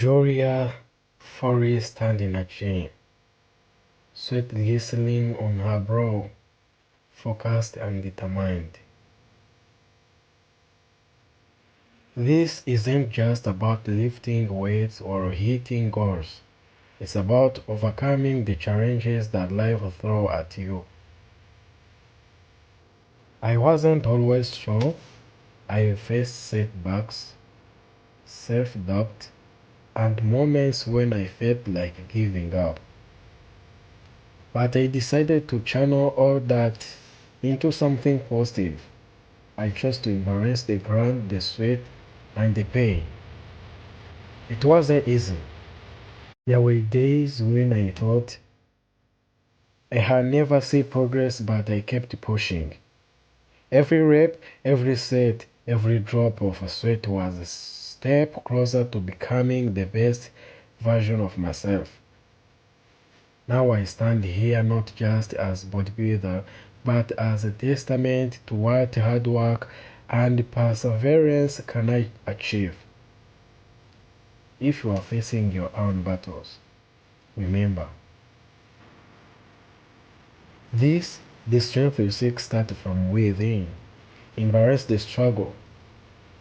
Gloria Fory standing in a chain, sweat glistening on her brow, focused and determined. This isn't just about lifting weights or hitting goals. It's about overcoming the challenges that life throws at you. I wasn't always strong. I faced setbacks, self-doubt, and moments when I felt like giving up. But I decided to channel all that into something positive. I chose to embrace the grind, the sweat, and the pain. It wasn't easy. There were days when I thought I had never seen progress, but I kept pushing. Every rep, every set, every drop of sweat was a step closer to becoming the best version of myself. Now I stand here not just as a bodybuilder, but as a testament to what hard work and perseverance can achieve. If you are facing your own battles, remember, the strength you seek starts from within. Embrace the struggle,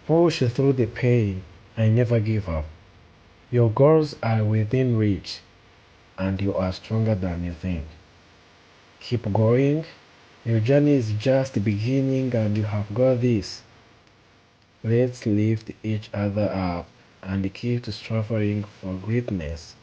push through the pain, and never give up. Your goals are within reach, and you are stronger than you think. Keep going. Your journey is just beginning, and you have got this. Let's lift each other up and keep striving for greatness.